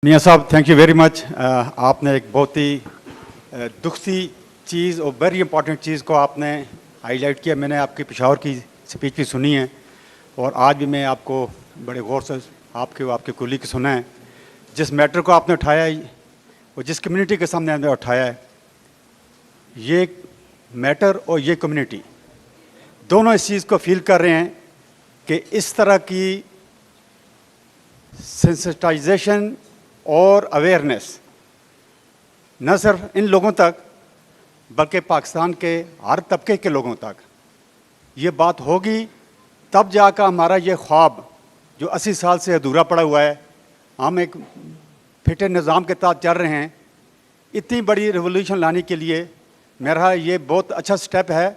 मियाँ साहब, thank you very much. आपने एक बहुत ही दुखती चीज़ और वेरी इंपॉर्टेंट चीज़ को आपने हाईलाइट किया। मैंने आपकी पेशावर की स्पीच भी सुनी है और आज भी मैं आपको बड़े गौर से आपके कुली की सुना है। जिस मैटर को आपने उठाया है और जिस कम्युनिटी के सामने आपने उठाया है, ये मैटर और ये कम्युनिटी दोनों इस चीज़ को फील कर रहे हैं कि इस तरह की सेंसिटाइजेशन और अवेयरनेस न सिर्फ इन लोगों तक बल्कि पाकिस्तान के हर तबके के लोगों तक ये बात होगी, तब जाकर हमारा ये ख्वाब जो 80 साल से अधूरा पड़ा हुआ है, हम एक फिटे निज़ाम के तहत चल रहे हैं। इतनी बड़ी रिवोल्यूशन लाने के लिए मेरा ये बहुत अच्छा स्टेप है,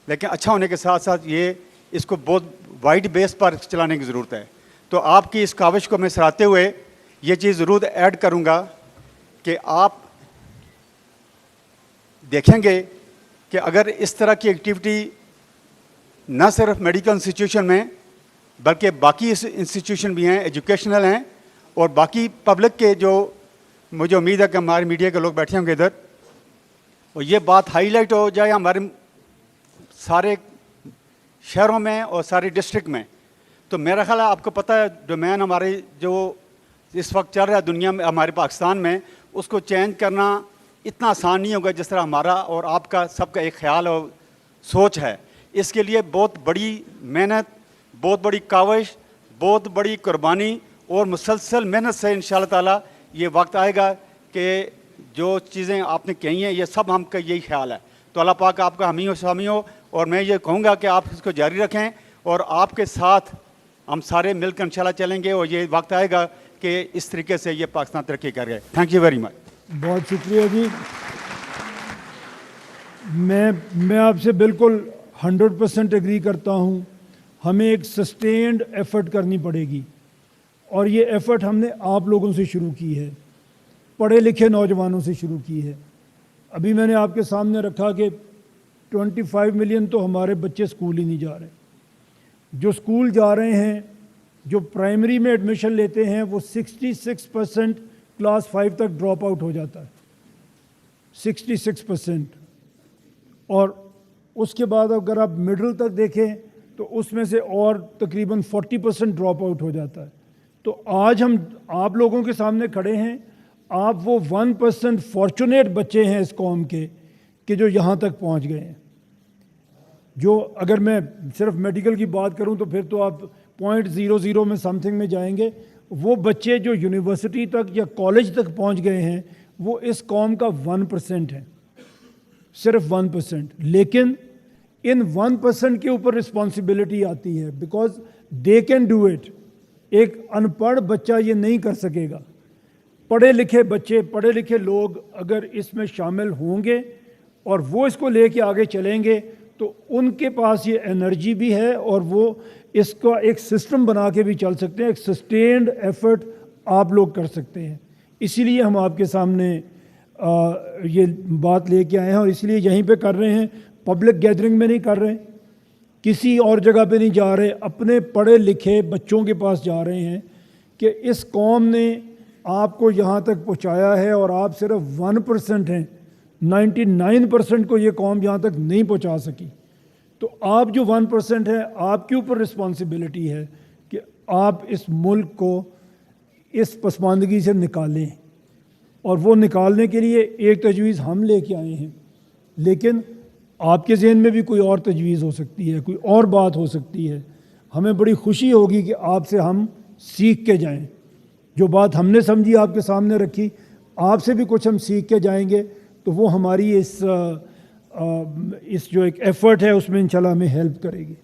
लेकिन अच्छा होने के साथ साथ ये इसको बहुत वाइड बेस पर चलाने की ज़रूरत है। तो आपकी इस काविश को मैं सराहते हुए ये चीज़ ज़रूर ऐड करूँगा कि आप देखेंगे कि अगर इस तरह की एक्टिविटी न सिर्फ मेडिकल इंस्टीट्यूशन में बल्कि बाकी इंस्टीट्यूशन भी हैं, एजुकेशनल हैं और बाकी पब्लिक के, जो मुझे उम्मीद है कि हमारे मीडिया के लोग बैठे होंगे इधर, और ये बात हाईलाइट हो जाए हमारे सारे शहरों में और सारे डिस्ट्रिक्ट में, तो मेरा ख्याल है आपको पता है डोमेन हमारे जो इस वक्त चल रहा है दुनिया में, हमारे पाकिस्तान में, उसको चेंज करना इतना आसान नहीं होगा जिस तरह हमारा और आपका सबका एक ख्याल और सोच है। इसके लिए बहुत बड़ी मेहनत, बहुत बड़ी काविश, बहुत बड़ी कुर्बानी और मुसलसल मेहनत से इंशाअल्लाह ताला ये वक्त आएगा कि जो चीज़ें आपने कही हैं ये सब हमका यही ख्याल है। तो अल्लाह पाक आपका हामी हो स्वामी हो, और मैं ये कहूँगा कि आप इसको जारी रखें और आपके साथ हम सारे मिलकर इंशाअल्लाह चलेंगे और ये वक्त आएगा कि इस तरीके से ये पाकिस्तान तरक्की कर गए। Thank you very much. बहुत शुक्रिया जी। मैं आपसे बिल्कुल 100% एग्री करता हूँ। हमें एक सस्टेन्ड एफर्ट करनी पड़ेगी और ये एफर्ट हमने आप लोगों से शुरू की है, पढ़े लिखे नौजवानों से शुरू की है। अभी मैंने आपके सामने रखा कि 25 मिलियन तो हमारे बच्चे स्कूल ही नहीं जा रहे। जो स्कूल जा रहे हैं, जो प्राइमरी में एडमिशन लेते हैं, वो 66% क्लास 5 तक ड्रॉप आउट हो जाता है, 66%। और उसके बाद अगर आप मिडिल तक देखें तो उसमें से और तकरीबन 40% ड्रॉप आउट हो जाता है। तो आज हम आप लोगों के सामने खड़े हैं, आप वो 1% फॉर्चुनेट बच्चे हैं इस कौम के कि जो यहाँ तक पहुँच गए हैं। जो अगर मैं सिर्फ मेडिकल की बात करूं तो फिर तो आप 0.00 में समथिंग में जाएंगे। वो बच्चे जो यूनिवर्सिटी तक या कॉलेज तक पहुंच गए हैं वो इस कौम का 1% है, सिर्फ 1%। लेकिन इन 1% के ऊपर रिस्पॉन्सिबिलिटी आती है, because they can do it. एक अनपढ़ बच्चा ये नहीं कर सकेगा। पढ़े लिखे बच्चे, पढ़े लिखे लोग अगर इसमें शामिल होंगे और वो इसको लेके आगे चलेंगे तो उनके पास ये एनर्जी भी है और वो इसका एक सिस्टम बना के भी चल सकते हैं। एक सस्टेन्ड एफर्ट आप लोग कर सकते हैं। इसीलिए हम आपके सामने ये बात लेके आए हैं और इसलिए यहीं पे कर रहे हैं। पब्लिक गैदरिंग में नहीं कर रहे, किसी और जगह पे नहीं जा रहे, अपने पढ़े लिखे बच्चों के पास जा रहे हैं कि इस कौम ने आपको यहाँ तक पहुँचाया है और आप सिर्फ 1% हैं। 99% को ये कौम यहाँ तक नहीं पहुँचा सकी। तो आप जो 1% है, आपके ऊपर रिस्पॉन्सिबिलिटी है कि आप इस मुल्क को इस पसमानदगी से निकालें, और वो निकालने के लिए एक तजवीज़ हम लेके आए हैं। लेकिन आपके जहन में भी कोई और तजवीज़ हो सकती है, कोई और बात हो सकती है। हमें बड़ी खुशी होगी कि आपसे हम सीख के जाएं। जो बात हमने समझी आपके सामने रखी, आपसे भी कुछ हम सीख के जाएंगे, तो वो हमारी इस जो एक एफ़र्ट है उसमें इंशाल्लाह हमें हेल्प करेगी।